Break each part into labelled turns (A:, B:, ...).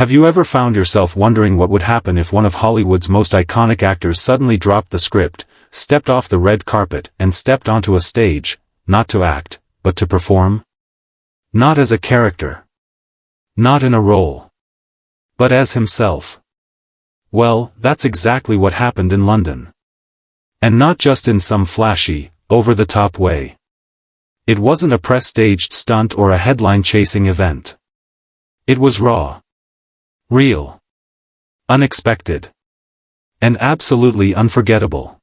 A: Have you ever found yourself wondering what would happen if one of Hollywood's most iconic actors suddenly dropped the script, stepped off the red carpet, and stepped onto a stage, not to act, but to perform? Not as a character. Not in a role. But as himself. Well, that's exactly what happened in London. And not just in some flashy, over-the-top way. It wasn't a press-staged stunt or a headline-chasing event. It was raw. Real. Unexpected. And absolutely unforgettable.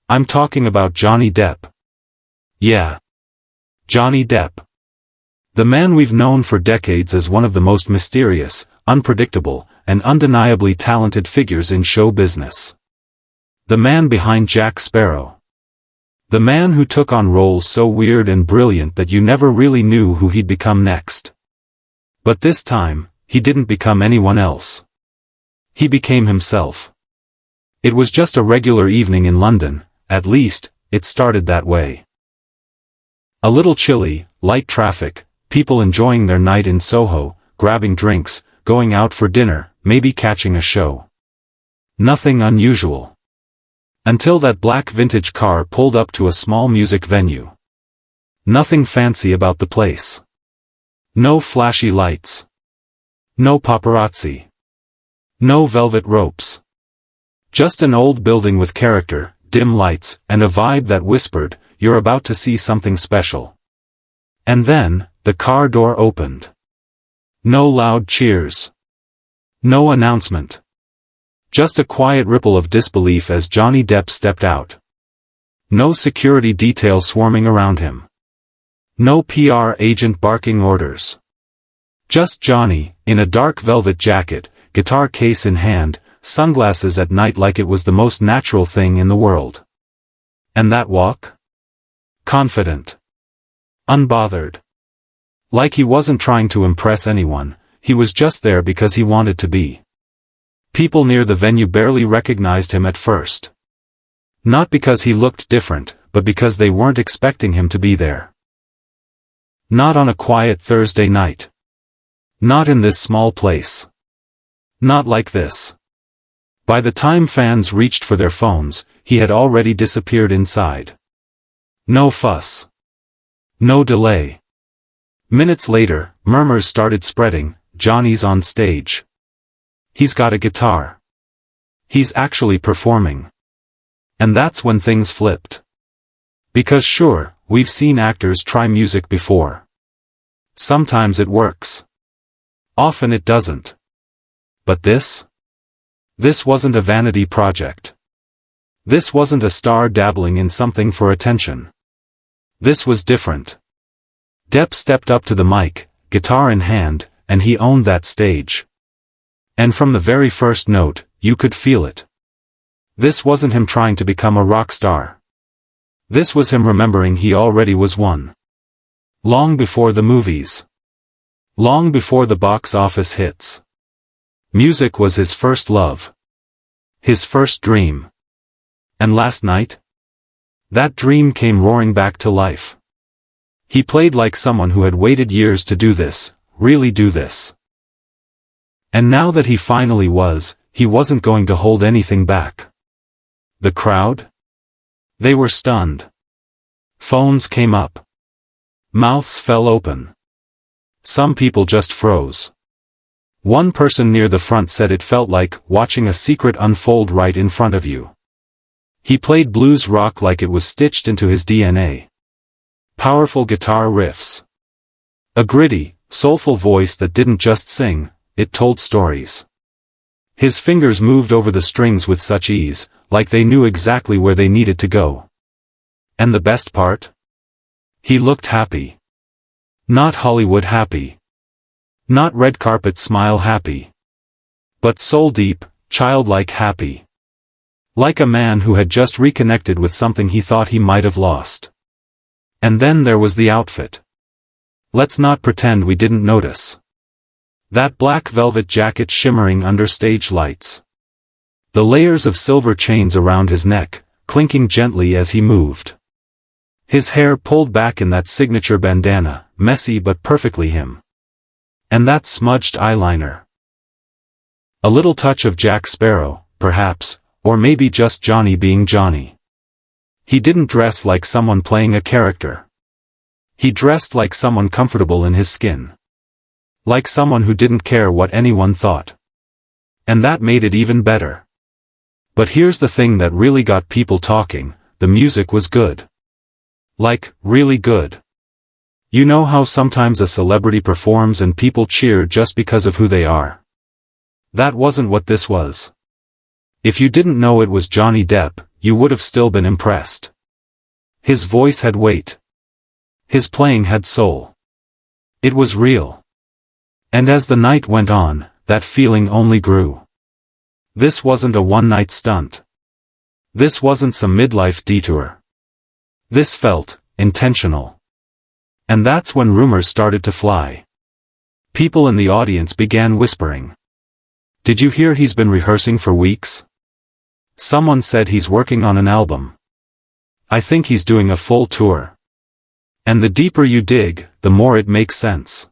A: I'm talking about Johnny Depp. Yeah. Johnny Depp. The man we've known for decades as one of the most mysterious, unpredictable, and undeniably talented figures in show business. The man behind Jack Sparrow. The man who took on roles so weird and brilliant that you never really knew who he'd become next. But this time, he didn't become anyone else. He became himself. It was just a regular evening in London, at least, it started that way. A little chilly, light traffic, people enjoying their night in Soho, grabbing drinks, going out for dinner, maybe catching a show. Nothing unusual. Until that black vintage car pulled up to a small music venue. Nothing fancy about the place. No flashy lights. No paparazzi. No velvet ropes. Just an old building with character, dim lights, and a vibe that whispered, "You're about to see something special." And then, the car door opened. No loud cheers. No announcement. Just a quiet ripple of disbelief as Johnny Depp stepped out. No security detail swarming around him. No PR agent barking orders. Just Johnny, in a dark velvet jacket, guitar case in hand, sunglasses at night like it was the most natural thing in the world. And that walk? Confident. Unbothered. Like he wasn't trying to impress anyone, he was just there because he wanted to be. People near the venue barely recognized him at first. Not because he looked different, but because they weren't expecting him to be there. Not on a quiet Thursday night. Not in this small place. Not like this. By the time fans reached for their phones, he had already disappeared inside. No fuss. No delay. Minutes later, murmurs started spreading, "Johnny's on stage. He's got a guitar. He's actually performing." And that's when things flipped. Because sure, we've seen actors try music before. Sometimes it works. Often it doesn't. But this? This wasn't a vanity project. This wasn't a star dabbling in something for attention. This was different. Depp stepped up to the mic, guitar in hand, and he owned that stage. And from the very first note, you could feel it. This wasn't him trying to become a rock star. This was him remembering he already was one. Long before the movies. Long before the box office hits. Music was his first love. His first dream. And last night? That dream came roaring back to life. He played like someone who had waited years to do this, really do this. And now that he finally was, he wasn't going to hold anything back. The crowd? They were stunned. Phones came up. Mouths fell open. Some people just froze. One person near the front said it felt like watching a secret unfold right in front of you. He played blues rock like it was stitched into his DNA. Powerful guitar riffs. A gritty, soulful voice that didn't just sing, it told stories. His fingers moved over the strings with such ease, like they knew exactly where they needed to go. And the best part? He looked happy. Not Hollywood happy. Not red carpet smile happy. But soul-deep, childlike happy. Like a man who had just reconnected with something he thought he might have lost. And then there was the outfit. Let's not pretend we didn't notice. That black velvet jacket shimmering under stage lights. The layers of silver chains around his neck, clinking gently as he moved. His hair pulled back in that signature bandana, messy but perfectly him. And that smudged eyeliner. A little touch of Jack Sparrow, perhaps, or maybe just Johnny being Johnny. He didn't dress like someone playing a character. He dressed like someone comfortable in his skin. Like someone who didn't care what anyone thought. And that made it even better. But here's the thing that really got people talking: the music was good. Like, really good. You know how sometimes a celebrity performs and people cheer just because of who they are? That wasn't what this was. If you didn't know it was Johnny Depp, you would have still been impressed. His voice had weight. His playing had soul. It was real. And as the night went on, that feeling only grew. This wasn't a one-night stunt. This wasn't some midlife detour. This felt intentional. And that's when rumors started to fly. People in the audience began whispering. Did you hear he's been rehearsing for weeks? Someone said he's working on an album. I think he's doing a full tour. And the deeper you dig, the more it makes sense.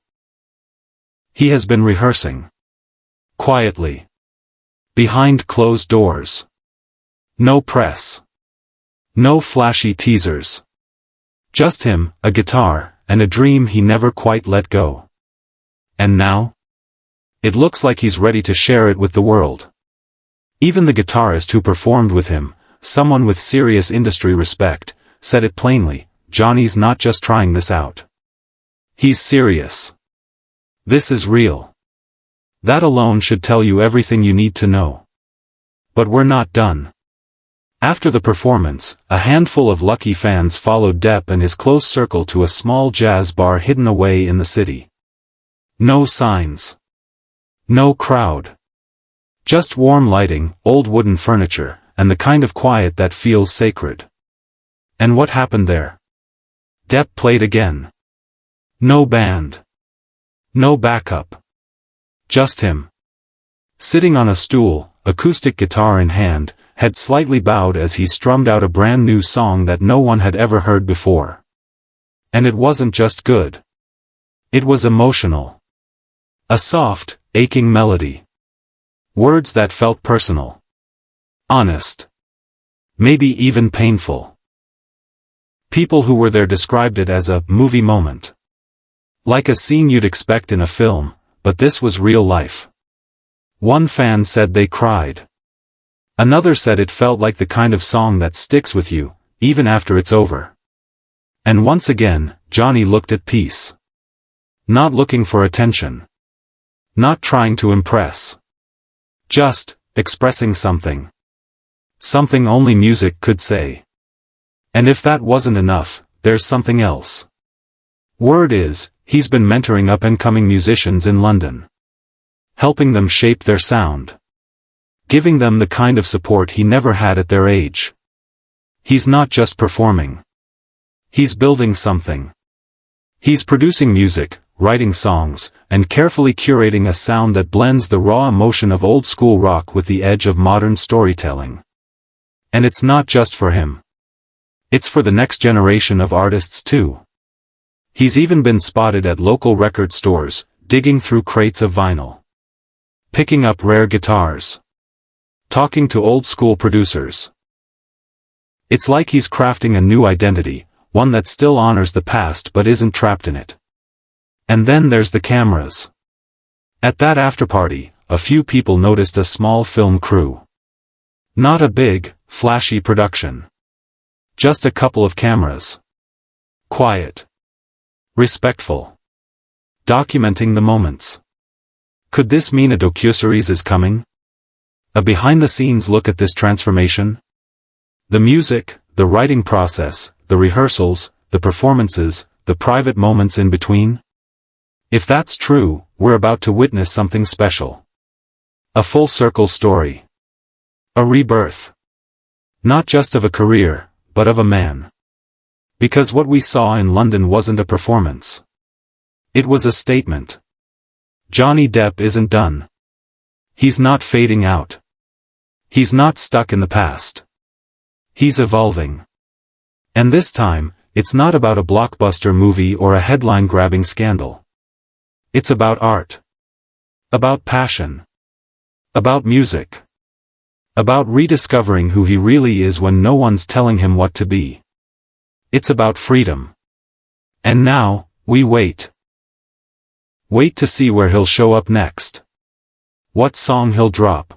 A: He has been rehearsing. Quietly. Behind closed doors. No press. No flashy teasers. Just him, a guitar, and a dream he never quite let go. And now? It looks like he's ready to share it with the world. Even the guitarist who performed with him, someone with serious industry respect, said it plainly: Johnny's not just trying this out. He's serious. This is real. That alone should tell you everything you need to know. But we're not done. After the performance, a handful of lucky fans followed Depp and his close circle to a small jazz bar hidden away in the city. No signs. No crowd. Just warm lighting, old wooden furniture, and the kind of quiet that feels sacred. And what happened there? Depp played again. No band. No backup. Just him. Sitting on a stool, acoustic guitar in hand, head slightly bowed as he strummed out a brand new song that no one had ever heard before. And it wasn't just good. It was emotional. A soft, aching melody. Words that felt personal. Honest. Maybe even painful. People who were there described it as a movie moment. Like a scene you'd expect in a film, but this was real life. One fan said they cried. Another said it felt like the kind of song that sticks with you, even after it's over. And once again, Johnny looked at peace. Not looking for attention. Not trying to impress. Just expressing something. Something only music could say. And if that wasn't enough, there's something else. Word is, he's been mentoring up-and-coming musicians in London. Helping them shape their sound. Giving them the kind of support he never had at their age. He's not just performing. He's building something. He's producing music, writing songs, and carefully curating a sound that blends the raw emotion of old-school rock with the edge of modern storytelling. And it's not just for him. It's for the next generation of artists too. He's even been spotted at local record stores, digging through crates of vinyl. Picking up rare guitars. Talking to old-school producers. It's like he's crafting a new identity, one that still honors the past but isn't trapped in it. And then there's the cameras. At that afterparty, a few people noticed a small film crew. Not a big, flashy production. Just a couple of cameras. Quiet. Respectful. Documenting the moments. Could this mean a docuseries is coming? A behind-the-scenes look at this transformation? The music, the writing process, the rehearsals, the performances, the private moments in between? If that's true, we're about to witness something special. A full-circle story. A rebirth. Not just of a career, but of a man. Because what we saw in London wasn't a performance. It was a statement. Johnny Depp isn't done. He's not fading out. He's not stuck in the past. He's evolving. And this time, it's not about a blockbuster movie or a headline-grabbing scandal. It's about art. About passion. About music. About rediscovering who he really is when no one's telling him what to be. It's about freedom. And now, we wait. Wait to see where he'll show up next. What song he'll drop.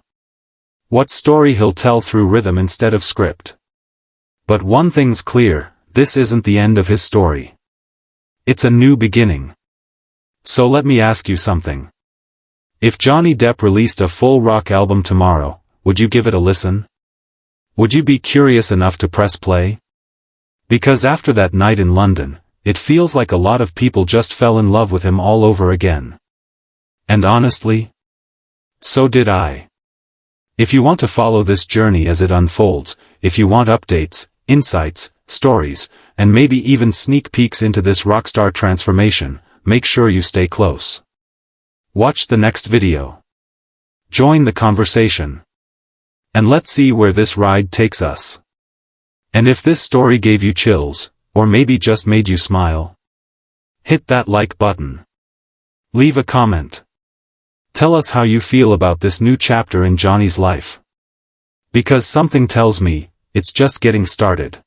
A: What story he'll tell through rhythm instead of script. But one thing's clear, this isn't the end of his story. It's a new beginning. So let me ask you something. If Johnny Depp released a full rock album tomorrow, would you give it a listen? Would you be curious enough to press play? Because after that night in London, it feels like a lot of people just fell in love with him all over again. And honestly, so did I. If you want to follow this journey as it unfolds, if you want updates, insights, stories, and maybe even sneak peeks into this rockstar transformation, make sure you stay close. Watch the next video. Join the conversation. And let's see where this ride takes us. And if this story gave you chills, or maybe just made you smile, hit that like button. Leave a comment. Tell us how you feel about this new chapter in Johnny's life. Because something tells me, it's just getting started.